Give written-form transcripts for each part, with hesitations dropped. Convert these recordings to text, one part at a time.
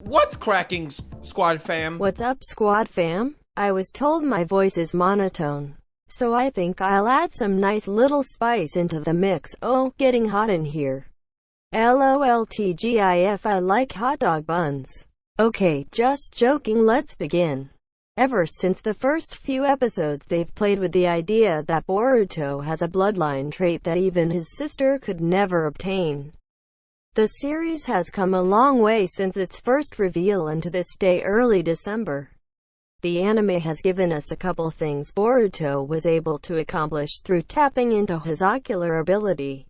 What's cracking, squad fam? What's up, squad fam? I was told my voice is monotone, so I think I'll add some nice little spice into the mix. Oh, getting hot in here. LOLTGIF, I like hot dog buns. Okay, just joking, let's begin. Ever since the first few episodes, they've played with the idea that Boruto has a bloodline trait that even his sister could never obtain. The series has come a long way since its first reveal, and to this day, early December, the anime has given us a couple things Boruto was able to accomplish through tapping into his ocular ability.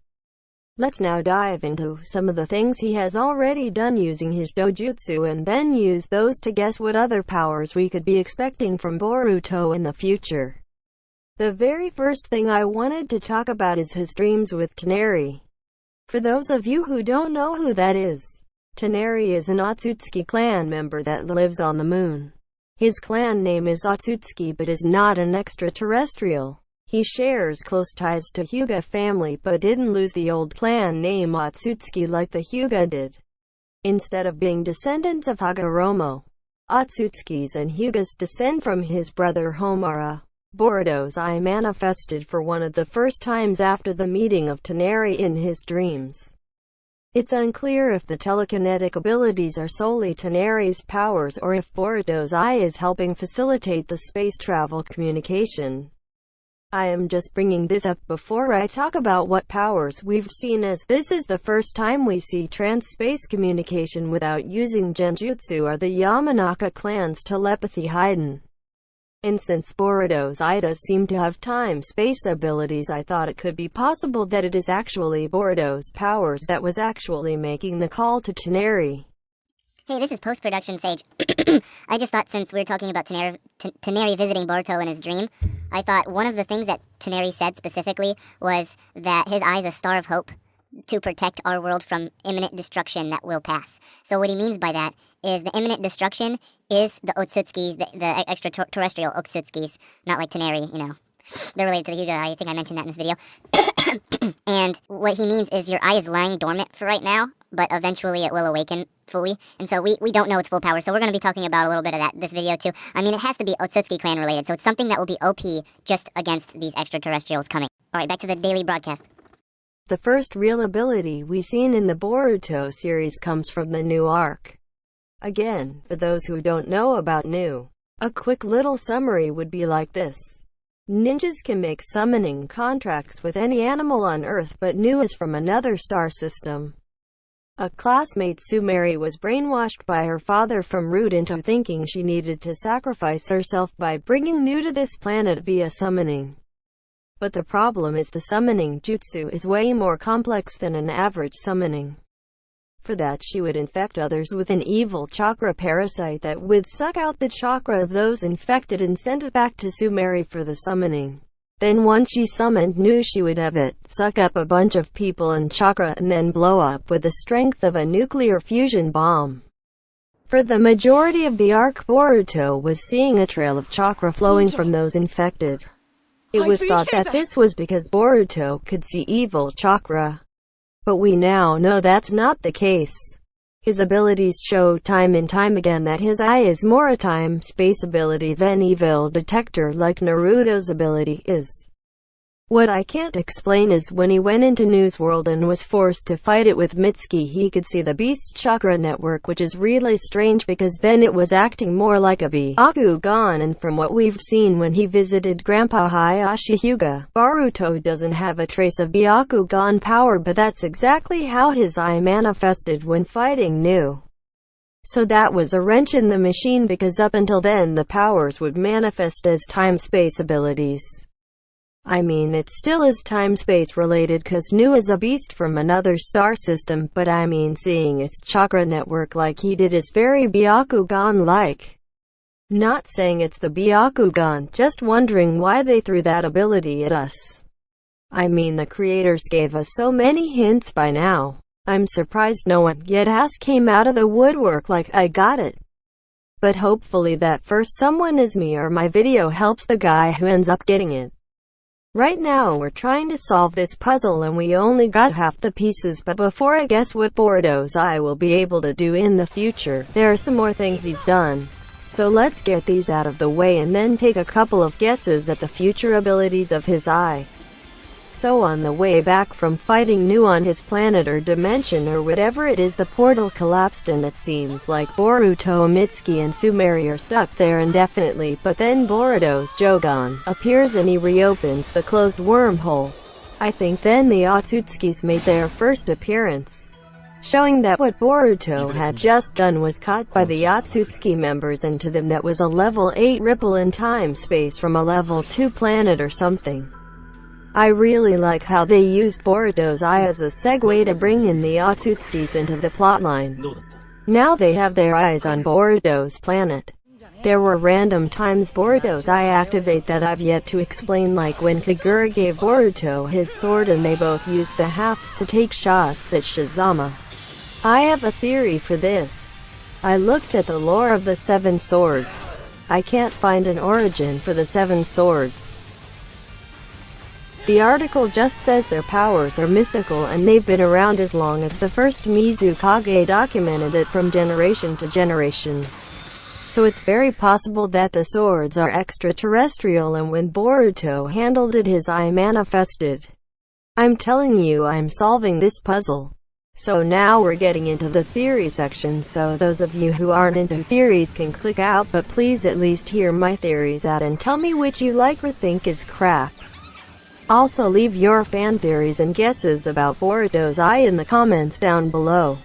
Let's now dive into some of the things he has already done using his dojutsu, and then use those to guess what other powers we could be expecting from Boruto in the future. The very first thing I wanted to talk about is his dreams with Toneri. For those of you who don't know who that is, Toneri is an Otsutsuki clan member that lives on the moon. His clan name is Otsutsuki, but is not an extraterrestrial. He shares close ties to Hyuga family, but didn't lose the old clan name Otsutsuki like the Hyuga did. Instead of being descendants of Hagoromo, Otsutsuki's and Hyuga's descend from his brother Homura. Boruto's eye manifested for one of the first times after the meeting of Toneri in his dreams. It's unclear if the telekinetic abilities are solely Toneri's powers, or if Boruto's eye is helping facilitate the space travel communication. I am just bringing this up before I talk about what powers we've seen, as this is the first time we see trans-space communication without using genjutsu or the Yamanaka clan's telepathy hidden. And since Boruto's eye does seem to have time-space abilities, I thought it could be possible that it is actually Boruto's powers that was actually making the call to Toneri. Hey, this is post-production Sage. I just thought, since we were talking about Toneri visiting Boruto in his dream, I thought one of the things that Toneri said specifically was that his eye is a star of hope to protect our world from imminent destruction that will pass. So what he means by that is the imminent destruction is the Otsutsukis, the extraterrestrial Otsutskis, not like Toneri, you know. They're related to the Hyuga. I think I mentioned that in this video. And what he means is your eye is lying dormant for right now, but eventually it will awaken fully. And so we don't know its full power, so we're going to be talking about a little bit of that this video too. I mean, it has to be Otsutsuki clan related, so it's something that will be OP just against these extraterrestrials coming. Alright, back to the daily broadcast. The first real ability we've seen in the Boruto series comes from the new arc. Again, for those who don't know about new, a quick little summary would be like this. Ninjas can make summoning contracts with any animal on Earth, but Nu is from another star system. A classmate, Sumeri, was brainwashed by her father from root into thinking she needed to sacrifice herself by bringing Nu to this planet via summoning. But the problem is the summoning jutsu is way more complex than an average summoning. For that, she would infect others with an evil chakra parasite that would suck out the chakra of those infected and send it back to Sumeri for the summoning. Then once she summoned Nu, she would have it suck up a bunch of people and chakra and then blow up with the strength of a nuclear fusion bomb. For the majority of the arc, Boruto was seeing a trail of chakra flowing from those infected. It was thought that this was because Boruto could see evil chakra. But we now know that's not the case. His abilities show time and time again that his eye is more a time-space ability than evil detector like Naruto's ability is. What I can't explain is when he went into Nu's world and was forced to fight it with Mitsuki, he could see the beast's chakra network, which is really strange because then it was acting more like a Byakugan, and from what we've seen when he visited Grandpa Hayashi Hyuga, Boruto doesn't have a trace of Byakugan power, but that's exactly how his eye manifested when fighting Nu. So that was a wrench in the machine, because up until then the powers would manifest as time-space abilities. I mean, it still is time-space related cause Nu is a beast from another star system, but I mean, seeing its chakra network like he did is very Byakugan-like. Not saying it's the Byakugan, just wondering why they threw that ability at us. I mean, the creators gave us so many hints by now. I'm surprised no one yet has came out of the woodwork like, I got it. But hopefully that first someone is me, or my video helps the guy who ends up getting it. Right now we're trying to solve this puzzle and we only got half the pieces, but before I guess what Boruto's eye will be able to do in the future, there are some more things he's done. So let's get these out of the way and then take a couple of guesses at the future abilities of his eye. So on the way back from fighting New on his planet or dimension or whatever it is, the portal collapsed and it seems like Boruto, Mitsuki and Sumeri are stuck there indefinitely, but then Boruto's Jougan appears and he reopens the closed wormhole. I think then the Otsutsukis made their first appearance, showing that what Boruto had just done was caught by the Otsutsuki members, and to them that was a level 8 ripple in time-space from a level 2 planet or something. I really like how they used Boruto's eye as a segue to bring in the Otsutsukis into the plotline. Now they have their eyes on Boruto's planet. There were random times Boruto's eye activate that I've yet to explain, like when Kagura gave Boruto his sword and they both used the halves to take shots at Shizama. I have a theory for this. I looked at the lore of the Seven Swords. I can't find an origin for the Seven Swords. The article just says their powers are mystical and they've been around as long as the first Mizukage documented it from generation to generation. So it's very possible that the swords are extraterrestrial, and when Boruto handled it his eye manifested. I'm telling you, I'm solving this puzzle. So now we're getting into the theory section, so those of you who aren't into theories can click out, but please at least hear my theories out and tell me which you like or think is crap. Also leave your fan theories and guesses about Boruto's eye in the comments down below.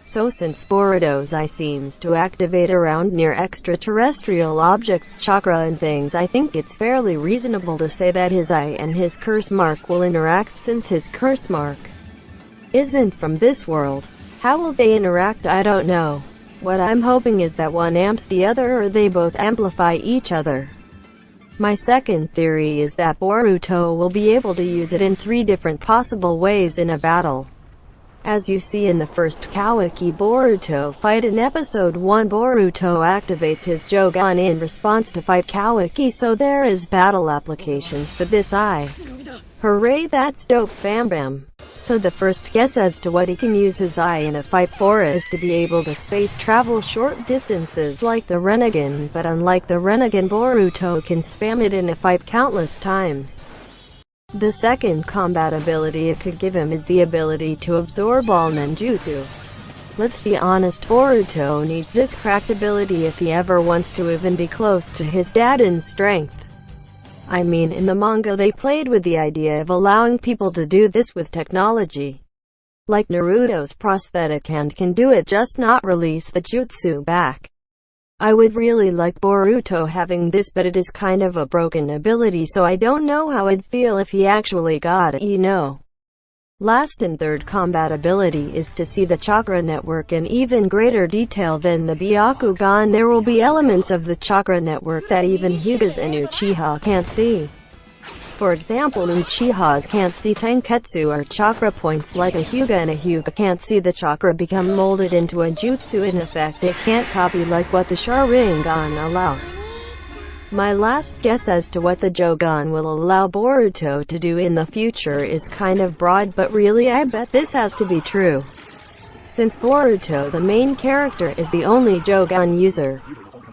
So since Boruto's eye seems to activate around near extraterrestrial objects, chakra and things, I think it's fairly reasonable to say that his eye and his curse mark will interact, since his curse mark isn't from this world. How will they interact? I don't know. What I'm hoping is that one amps the other or they both amplify each other. My second theory is that Boruto will be able to use it in 3 different possible ways in a battle. As you see in the first Kawaki Boruto fight in episode 1, Boruto activates his Jougan in response to fight Kawaki, so there is battle applications for this eye. Hooray, that's dope, bam bam. So the first guess as to what he can use his eye in a fight for is to be able to space travel short distances like the Rinnegan, but unlike the Rinnegan, Boruto can spam it in a fight countless times. The second combat ability it could give him is the ability to absorb all ninjutsu. Let's be honest, Boruto needs this cracked ability if he ever wants to even be close to his dad in strength. I mean, in the manga they played with the idea of allowing people to do this with technology. Like Naruto's prosthetic hand can do it, just not release the jutsu back. I would really like Boruto having this, but it is kind of a broken ability, so I don't know how I'd feel if he actually got it, you know. Last and third combat ability is to see the chakra network in even greater detail than the Byakugan. There will be elements of the chakra network that even Hyugas and Uchiha can't see. For example, Uchihas can't see Tenketsu or chakra points like a Hyuga, and a Hyuga can't see the chakra become molded into a jutsu. In effect, it can't copy like what the Sharingan allows. My last guess as to what the Jougan will allow Boruto to do in the future is kind of broad, but really I bet this has to be true. Since Boruto, the main character, is the only Jougan user,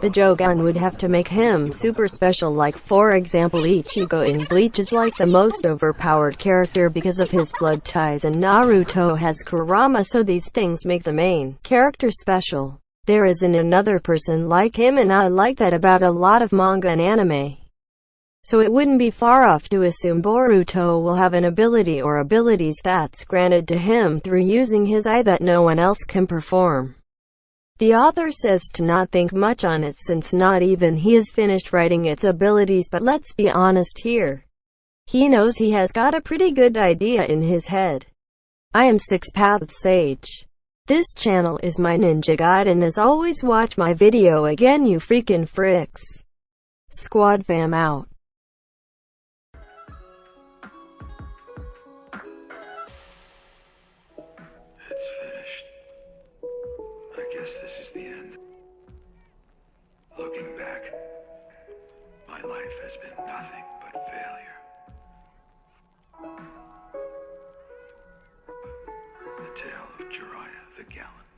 the Jougan would have to make him super special. Like for example, Ichigo in Bleach is like the most overpowered character because of his blood ties, and Naruto has Kurama, so these things make the main character special. There isn't another person like him, and I like that about a lot of manga and anime. So it wouldn't be far off to assume Boruto will have an ability or abilities that's granted to him through using his eye that no one else can perform. The author says to not think much on it since not even he has finished writing its abilities, but let's be honest here. He knows he has got a pretty good idea in his head. I am Six Paths Sage. This channel is my ninja guide, and as always, watch my video again, you freaking fricks. Squad fam out. It's finished. I guess this is the end. Looking back, my life has been nothing but failure. The tale of Jiraiya the Gallant.